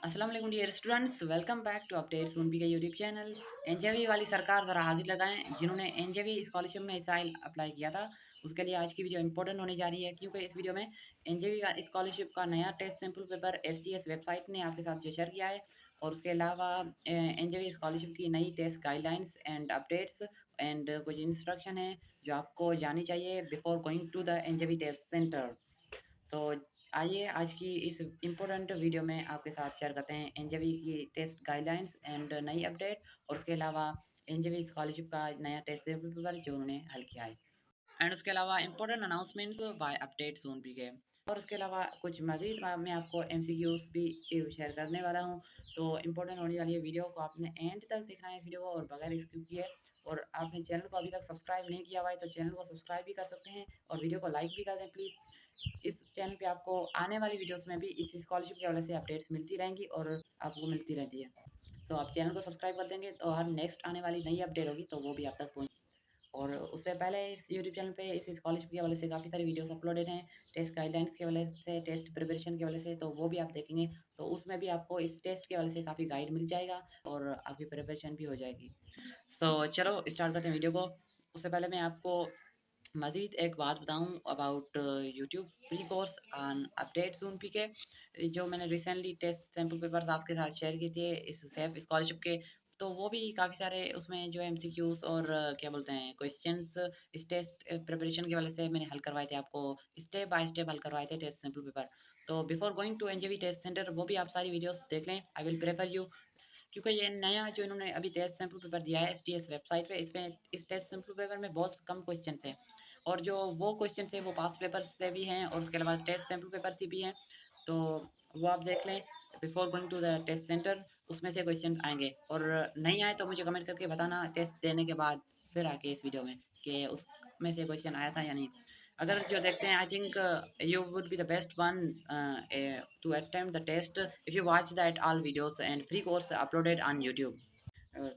अस्सलाम वालेकुम dear students, welcome back to update सोनपी का यूट्यूब चैनल। एनजेवी वाली सरकार ज़रा हाजिर लगाएं जिन्होंने एनजेवी स्कॉलरशिप में इस साल अप्लाई किया था। उसके लिए आज की वीडियो इंपॉर्टेंट होने जा रही है क्योंकि इस वीडियो में एनजेवी स्कॉलरशिप का नया test sample paper STS website ने आपके साथ शेयर किया है और उसके अलावा एनजेवी स्कॉलरशिप की नई test guidelines and updates and कुछ इंस्ट्रक्शन है जो आपको जानी चाहिए before going to the NJV test centre. So आइए आज की इस इम्पोर्टेंट वीडियो में आपके साथ शेयर करते हैं एनजेवी की टेस्ट गाइडलाइंस एंड नई अपडेट और उसके अलावा एनजेवी स्कॉलरशिप का नया टेस्ट पेपर जो उन्होंने हल किया है एंड उसके अलावा इंपॉर्टेंट अनाउंसमेंट्स बाय अपडेट सोन भी गए और उसके अलावा कुछ मजीद मैं आपको एमसीक्यूज भी शेयर करने वाला हूं। तो इंपॉर्टेंट होने वाली है वीडियो को आपने एंड तक देखना है इस वीडियो को और बगैर स्किप किए। और आपने चैनल को अभी तक सब्सक्राइब नहीं किया हुआ है तो चैनल को सब्सक्राइब भी कर सकते हैं और वीडियो को लाइक भी कर दें प्लीज़। इस चैनल पे आपको आने वाली वीडियोस में भी इस स्कॉलरशिप के हवाले से अपडेट्स मिलती रहेंगी और आपको मिलती रहती है। तो आप चैनल को सब्सक्राइब कर देंगे तो हर नेक्स्ट आने वाली नई अपडेट होगी तो वो भी आप तक पहुँच। और उससे पहले इस यूट्यूब चैनल पे इस स्कॉलरशिप के हवाले से काफ़ी सारी वीडियोस अपलोडेड हैं टेस्ट गाइडलाइंस के हवाले से, टेस्ट प्रिपरेशन के हवाले से, तो वो भी आप देखेंगे तो उसमें भी आपको इस टेस्ट के हवाले से काफ़ी गाइड मिल जाएगा और आपकी प्रिपरेशन भी हो जाएगी। चलो स्टार्ट करते हैं वीडियो को। उससे पहले मैं आपको मज़ीद एक बात बताऊं about YouTube free course on update soon P के जो मैंने रिसेंटली टेस्ट सैम्पल पेपर्स आपके साथ शेयर किए थे इस सेफ स्कॉलरशिप के। तो वो भी काफ़ी सारे उसमें जो एमसीक्यूज और क्या बोलते हैं क्वेश्चंस इस टेस्ट प्रिपरेशन की वजह से मैंने हल करवाए थे, आपको स्टेप बाय स्टेप हल करवाए थे टेस्ट सैम्पल पेपर। तो before going to NJV test centre वो भी आप सारी वीडियोस देख लें, आई विल प्रेफर यू। क्योंकि ये नया जो इन्होंने अभी टेस्ट सैंपल पेपर दिया है एसटीएस वेबसाइट पे, इसमें इस टेस्ट सैंपल पेपर में बहुत कम क्वेश्चन हैं और जो वो क्वेश्चन है वो पास पेपर से भी हैं और उसके अलावा टेस्ट सैंपल पेपर से भी हैं। तो वो आप देख लें before going to the test centre, उसमें से क्वेश्चन आएंगे और नहीं आए तो मुझे कमेंट करके बताना टेस्ट देने के बाद फिर आके इस वीडियो में कि उसमें से क्वेश्चन आया था या नहीं। अगर जो देखते हैं I think you would be the best one to attempt the test if you watch that all videos and free course uploaded on YouTube.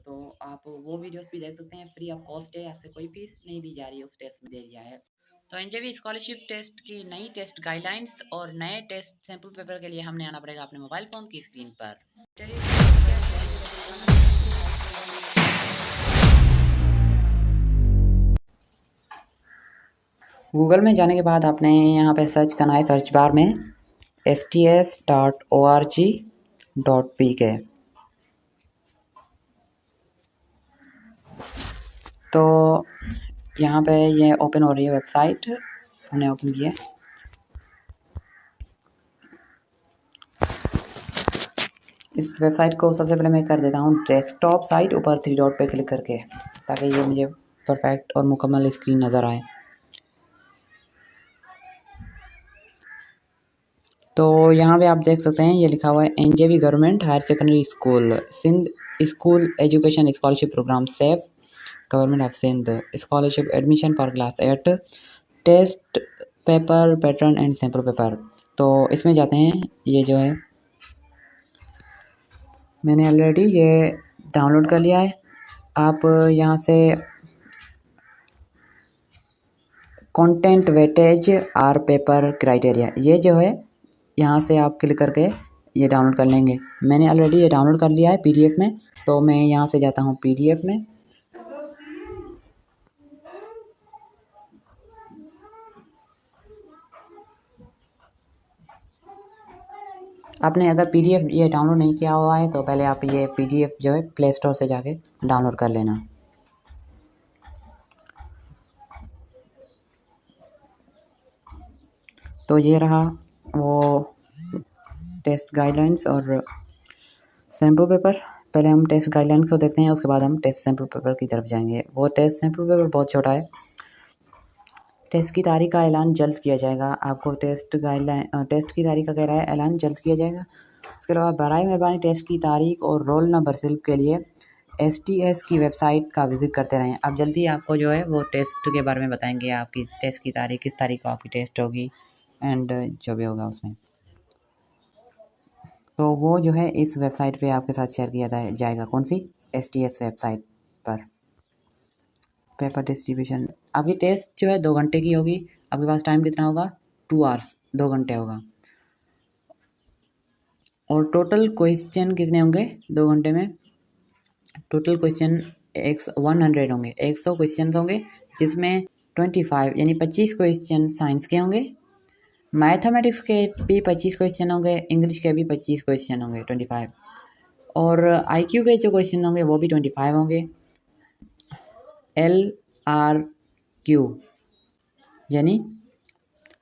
तो आप वो वीडियोस भी देख सकते हैं, फ्री ऑफ कॉस्ट है, आपसे कोई फीस नहीं ली जा रही है उस टेस्ट में दे दिया है। तो एनजेवी स्कॉलरशिप टेस्ट की नई टेस्ट गाइडलाइंस और नए टेस्ट सैंपल पेपर के लिए हमने आना पड़ेगा अपने मोबाइल फ़ोन की स्क्रीन पर। गूगल में जाने के बाद आपने यहाँ पे सर्च करना है सर्च बार में sts.org.pk। तो यहाँ पे ये ओपन हो रही है वेबसाइट, हमने ओपन किया। इस वेबसाइट को सबसे पहले मैं कर देता हूँ डेस्कटॉप साइट, ऊपर 3 डॉट पे क्लिक करके, ताकि ये मुझे परफेक्ट और मुकम्मल स्क्रीन नज़र आए। तो यहाँ पे आप देख सकते हैं ये लिखा हुआ है NJV government higher secondary school Sindh school education scholarship programme SEF government of Sindh scholarship admission for class 8 test paper pattern and sample paper. तो इसमें जाते हैं, ये जो है मैंने ऑलरेडी ये डाउनलोड कर लिया है। आप यहाँ से content weightage are paper criteria ये जो है यहाँ से आप क्लिक करके ये डाउनलोड कर लेंगे। मैंने ऑलरेडी ये डाउनलोड कर लिया है पीडीएफ में, तो मैं यहाँ से जाता हूँ पीडीएफ में। आपने अगर पीडीएफ ये डाउनलोड नहीं किया हुआ है तो पहले आप ये पीडीएफ जो है प्ले स्टोर से जाके डाउनलोड कर लेना। तो ये रहा वो टेस्ट गाइडलाइंस और सैम्पल पेपर। पहले हम टेस्ट गाइडलाइंस को देखते हैं, उसके बाद हम टेस्ट सैम्पल पेपर की तरफ जाएंगे। वो टेस्ट सैम्पल पेपर बहुत छोटा है। टेस्ट की तारीख का ऐलान जल्द किया जाएगा। आपको टेस्ट की तारीख का कह रहा है ऐलान जल्द किया जाएगा। इसके अलावा बराए मेहरबानी टेस्ट की तारीख और रोल नंबर स्लिप के लिए एसटीएस की वेबसाइट का विज़िट करते रहें। अब जल्दी आपको जो है वो टेस्ट के बारे में बताएंगे, आपकी टेस्ट की तारीख, किस तारीख को आपकी टेस्ट होगी एंड जो भी होगा उसमें। तो वो जो है इस वेबसाइट पे आपके साथ शेयर किया जाएगा। कौन सी? एसटीएस वेबसाइट पर। पेपर डिस्ट्रीब्यूशन, अभी टेस्ट जो है 2 घंटे की होगी। आपके पास टाइम कितना होगा? 2 आवर्स, 2 घंटे होगा। और टोटल क्वेश्चन कितने होंगे 2 घंटे में? टोटल क्वेश्चन 100 होंगे, 100 क्वेश्चन होंगे, जिसमें 25 यानी 25 क्वेश्चन साइंस के होंगे, मैथमेटिक्स के भी 25 क्वेश्चन होंगे, इंग्लिश के भी 25 क्वेश्चन होंगे 25, और IQ के जो क्वेश्चन होंगे वो भी 25 होंगे। LRQ यानी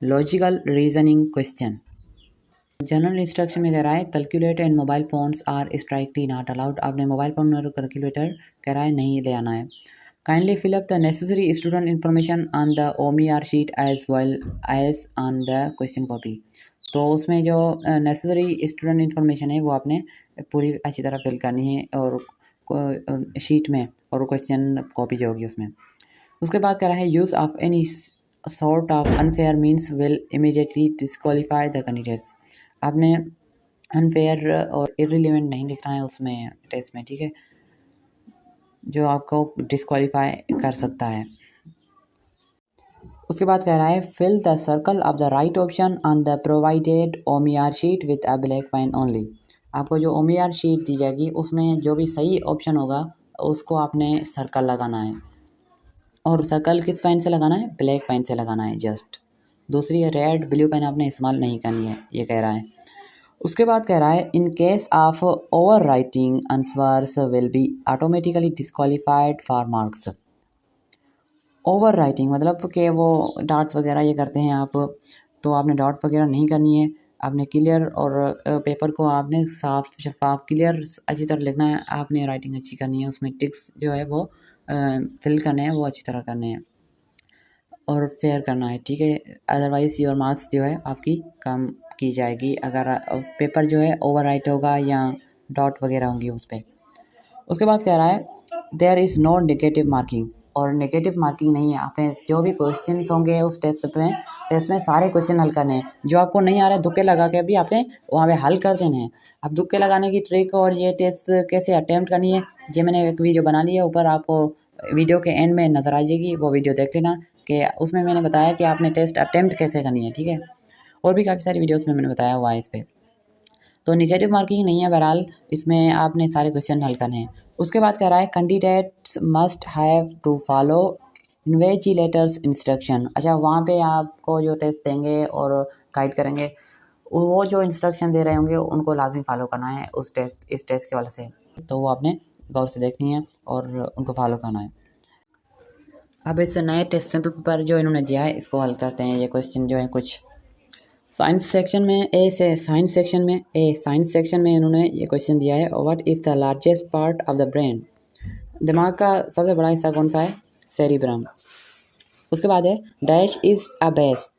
logical reasoning question. General instruction में कह रहा है calculator and mobile phones are strictly not allowed. आपने मोबाइल फ़ोन और कैलकुलेटर कह रहा है नहीं ले आना है। Kindly fill up the necessary student information on the OMR sheet as well as on the question copy. तो उसमें जो नेसेसरी स्टूडेंट इन्फॉर्मेशन है वो आपने पूरी अच्छी तरह फिल करनी है और शीट में, और क्वेश्चन कॉपी जो होगी उसमें। उसके बाद कह रहा है use of any sort of unfair means will immediately disqualify the candidates. आपने अनफेयर और इररिलेवेंट नहीं लिखना है उसमें टेस्ट में, ठीक है, जो आपको डिस्क्वालीफाई कर सकता है। उसके बाद कह रहा है fill the circle of the right option on the provided OMR sheet with a black pen only. आपको जो OMR शीट दी जाएगी उसमें जो भी सही ऑप्शन होगा उसको आपने सर्कल लगाना है, और सर्कल किस पेन से लगाना है? ब्लैक पेन से लगाना है जस्ट। दूसरी रेड ब्लू पेन आपने इस्तेमाल नहीं करनी है, ये कह रहा है। उसके बाद कह रहा है in case of over writing answers will be automatically disqualified for marks. Over writing मतलब कि वो डॉट वगैरह ये करते हैं आप, तो आपने डॉट वगैरह नहीं करनी है। आपने क्लियर और पेपर को आपने साफ शफाफ क्लियर अच्छी तरह लिखना है। आपने राइटिंग अच्छी करनी है, उसमें टिक्स जो है वो फिल करने हैं, वो अच्छी तरह करने हैं और फेयर करना है, ठीक है। अदरवाइज़ योर मार्क्स जो है आपकी कम की जाएगी अगर पेपर जो है ओवर राइट होगा या डॉट वगैरह होंगी उस पर। उसके बाद कह रहा है there is no negative marking, और नेगेटिव मार्किंग नहीं है। आपने जो भी क्वेश्चन होंगे उस टेस्ट में सारे क्वेश्चन हल करने हैं। जो आपको नहीं आ रहा है तुक्के लगा के भी आपने वहाँ पे हल कर देने हैं। अब तुक्के लगाने की ट्रिक और ये टेस्ट कैसे अटैम्प्ट करनी है ये मैंने एक वीडियो बना ली है, ऊपर आपको वीडियो के एंड में नज़र आ जाएगी, वो वीडियो देख लेना कि उसमें मैंने बताया कि आपने टेस्ट अटैम्प्ट कैसे करनी है, ठीक है। और भी काफ़ी सारी वीडियोज़ में मैंने बताया हुआ है इस पर। तो नेगेटिव मार्किंग नहीं है बहरहाल, इसमें आपने सारे क्वेश्चन हल करने हैं। उसके बाद कह रहा है candidates must have to follow invigilators instruction. अच्छा, वहाँ पे आपको जो टेस्ट देंगे और गाइड करेंगे वो जो इंस्ट्रक्शन दे रहे होंगे उनको लाजमी फॉलो करना है इस टेस्ट के वजह से, तो वो आपने गौर से देखनी है और उनको फॉलो करना है। अब इस नए टेस्ट सैंपल पेपर जो इन्होंने दिया है इसको हल करते हैं। ये क्वेश्चन जो है कुछ साइंस सेक्शन में इन्होंने ये क्वेश्चन दिया है what is the largest part of the brain. दिमाग का सबसे बड़ा हिस्सा कौन सा है? सेरिब्रम। उसके बाद है dash is a base,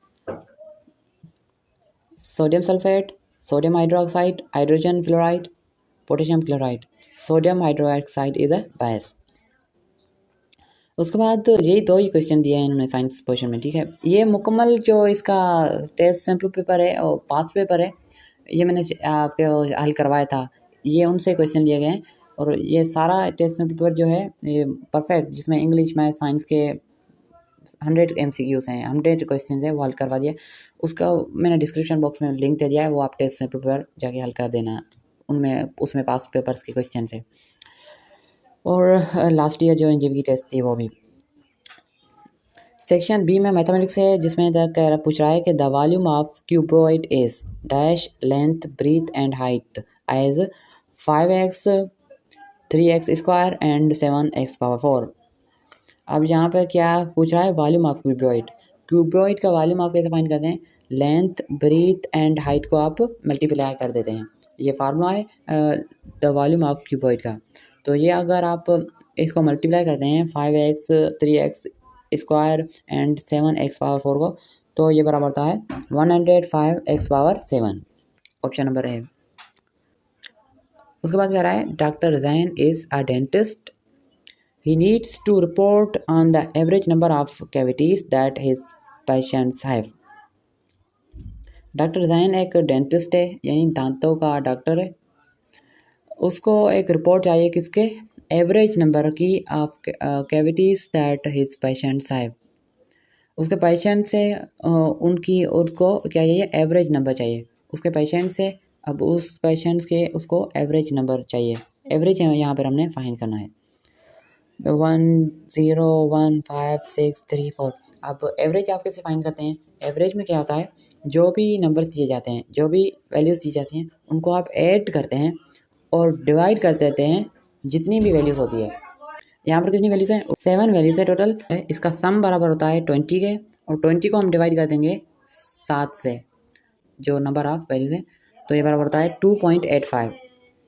sodium sulphate, sodium hydroxide, hydrogen fluoride, potassium chloride. Sodium hydroxide is a base. उसके बाद यही दो ही क्वेश्चन दिए हैं इन्होंने साइंस पोर्शन में, ठीक है। ये मुकम्मल जो इसका टेस्ट सैंपल पेपर है और पास पेपर है, ये मैंने आपको हल करवाया था, ये उनसे क्वेश्चन लिए गए हैं। और ये सारा टेस्ट सैंपल पेपर जो है ये परफेक्ट, जिसमें इंग्लिश मैथ साइंस के 100 MCQs हैं, 100 क्वेश्चन है, वो हल करवा दिया। उसका मैंने डिस्क्रिप्शन बॉक्स में लिंक दे दिया है, वो आप टेस्ट सैंपल पेपर जाके हल कर देना उसमें पास पेपर्स के क्वेश्चन है। और लास्ट ईयर जो NJV की टेस्ट थी वो भी। सेक्शन बी में मैथमेटिक्स है, जिसमें पूछ रहा है कि the volume of cuboid is dash length breadth and height as 5x 3x square and 7x power 4। अब यहाँ पर क्या पूछ रहा है? Volume of cuboid. क्यूबॉइड का वॉल्यूम आप कैसे फाइंड करते हैं? लेंथ ब्रीथ एंड हाइट को आप मल्टीप्लाई कर देते हैं, ये फार्मूला है द वॉल्यूम ऑफ क्यूबॉइड का। तो ये अगर आप इसको मल्टीप्लाई करते हैं 5x 3x square and 7x power 4 को, तो ये बराबर होता है 105x पावर 7। ऑप्शन नंबर है। उसके बाद कह रहा है doctor Jain is a dentist, he needs to report on the average number of cavities that his patients have। Doctor Jain एक डेंटिस्ट है, यानी दांतों का डॉक्टर है। उसको एक रिपोर्ट चाहिए किसके? एवरेज नंबर की of cavities that his patients have. उसके पेशेंट से उसको क्या चाहिए? एवरेज नंबर चाहिए। उसके पेशेंट से अब उस पेशेंट्स के उसको एवरेज नंबर चाहिए, एवरेज यहाँ पर हमने फाइंड करना है। 1 0 1 5 6 3 4। अब एवरेज आप कैसे फाइंड करते हैं? एवरेज में क्या होता है, जो भी नंबर्स दिए जाते हैं, जो भी वैल्यूज़ दी जाती हैं, उनको आप ऐड करते हैं और डिवाइड कर देते हैं जितनी भी वैल्यूज़ होती है। यहाँ पर कितनी वैल्यूज़ हैं? 7 वैल्यूज़ है टोटल। इसका सम बराबर होता है 20 के, और 20 को हम डिवाइड कर देंगे 7 से, जो नंबर ऑफ वैल्यूज़ है, तो ये बराबर होता है 2.85,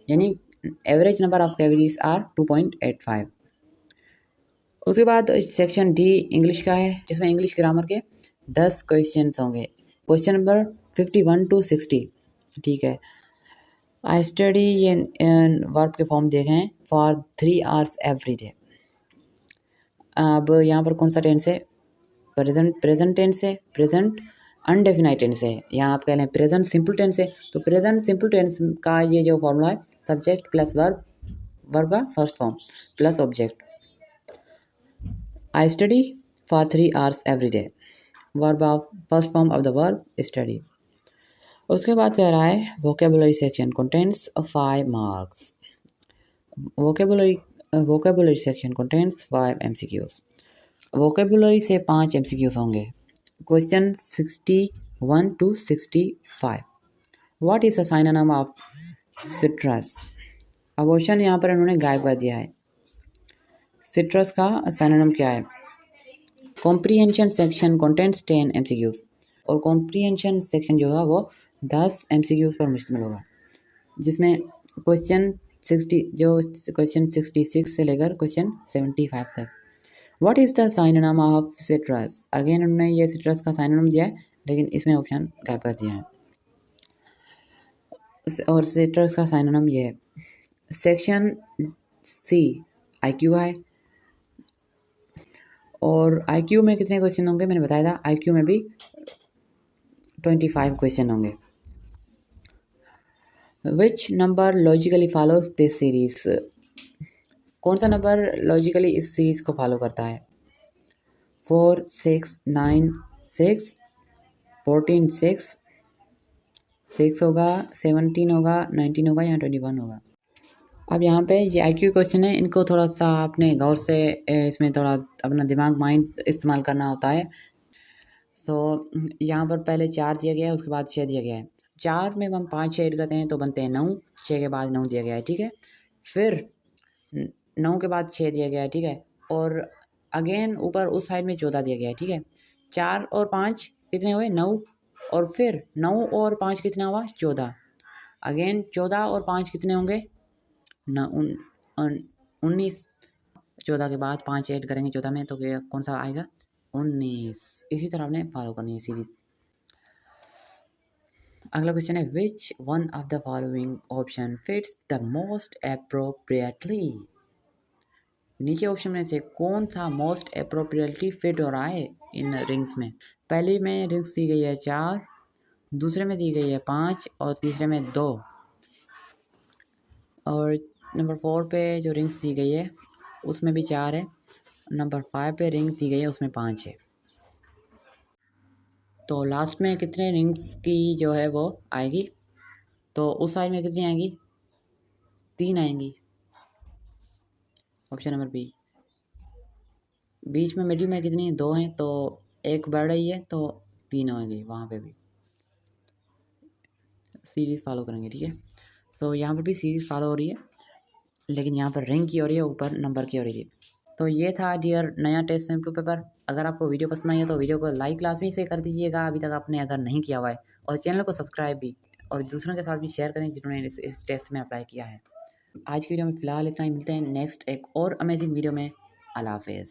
यानी average number of cavities are 2.85। उसके बाद सेक्शन डी इंग्लिश का है, जिसमें इंग्लिश ग्रामर के 10 क्वेश्चन होंगे। क्वेश्चन नंबर 51 to 60, ठीक है। आई स्टडी, ये वर्ब के फॉर्म देखे हैं, फॉर 3 hours एवरी डे। अब यहाँ पर कौन सा टेंस है? प्रेजेंट टेंस है, प्रेजेंट अनडेफिनाइट टेंस है। यहाँ आप कह लें प्रेजेंट सिंपल टेंस है, तो प्रेजेंट सिंपल टेंस का ये जो फॉर्मूला है, सब्जेक्ट प्लस वर्ब, वर्ब का first form plus object. I study for 3 hours every day, verb of first form of the verb study. उसके बाद कह रहा है vocabulary section contents 5 marks। Vocabulary section contents 5 MCQs। Vocabulary से 5 MCQs होंगे। Question 61 to 65, what is a synonym of citrus? अब option यहाँ पर इन्होंने गायब कर दिया है। सिट्रस का साइनोनिम क्या है? कॉम्प्रीहेंशन सेक्शन कंटेंट्स 10 MCQs, और कॉम्प्रीहेंशन सेक्शन जो होगा वो 10 MCQs पर मुश्तमिल होगा, जिसमें क्वेश्चन 66 से लेकर क्वेश्चन 75 तक। What is the synonym of citrus? Again उन्होंने ये सिट्रस का साइनोनिम दिया है, लेकिन इसमें ऑप्शन गायब कर दिया है। और सिट्रस का साइनोनिम ये है। सेक्शन सी IQ है, और IQ में कितने क्वेश्चन होंगे मैंने बताया था, IQ में भी 25 क्वेश्चन होंगे। Which number logically follows this series? कौन सा नंबर लॉजिकली इस सीरीज को फॉलो करता है? 4 6 9 6 14 6 होगा, 17 होगा, 19 होगा या 21 होगा। अब यहाँ पे ये IQ क्वेश्चन है, इनको थोड़ा सा आपने गौर से इसमें थोड़ा अपना दिमाग माइंड इस्तेमाल करना होता है। सो यहाँ पर पहले 4 दिया गया है, उसके बाद 6 दिया गया है। 4 में हम 5 ऐड करते हैं तो बनते हैं 9, 6 के बाद 9 दिया गया है, ठीक है। फिर 9 के बाद 6 दिया गया है, ठीक है, और अगेन ऊपर उस साइड में 14 दिया गया है, ठीक है। 4 और 5 कितने हुए? 9, और फिर 9 और 5 कितना हुआ? 14। अगेन 14 और 5 कितने होंगे? 19। 14 के बाद 5 ऐड करेंगे 14 में, तो कौन सा आएगा? 19। इसी तरह आपने फॉलो करनी है सीरीज। अगला क्वेश्चन है which one of the following option fits the most appropriately? नीचे ऑप्शन में से कौन सा मोस्ट अप्रोप्रिएटली फिट हो रहा है इन रिंग्स में? पहली में रिंग्स दी गई है 4, दूसरे में दी गई है 5, और तीसरे में 2, और नंबर 4 पे जो रिंग्स दी गई है उसमें भी 4 है। नंबर 5 पे रिंग्स दी गई है उसमें 5 है। तो लास्ट में कितने रिंग्स की जो है वो आएगी? तो उस साइड में कितनी आएंगी? 3 आएंगी, ऑप्शन नंबर बी। बीच में मिडिल में कितनी? 2 हैं, तो एक बढ़ रही है तो 3 होंगी वहाँ पे भी। सीरीज़ फॉलो करेंगे, ठीक है। तो यहाँ पर भी सीरीज़ फॉलो हो रही है, लेकिन यहाँ पर रैंक की हो रही है, ऊपर नंबर की हो रही है। तो ये था डियर नया टेस्ट सैंपल पेपर। अगर आपको वीडियो पसंद आई है तो वीडियो को लाइक लाजमी से कर दीजिएगा अभी तक आपने अगर नहीं किया हुआ है, और चैनल को सब्सक्राइब भी, और दूसरों के साथ भी शेयर करें जिन्होंने इस टेस्ट में अप्लाई किया है। आज की वीडियो में फ़िलहाल इतना ही, मिलते हैं नेक्स्ट एक और अमेजिंग वीडियो में। अल्लाह हाफ़िज़।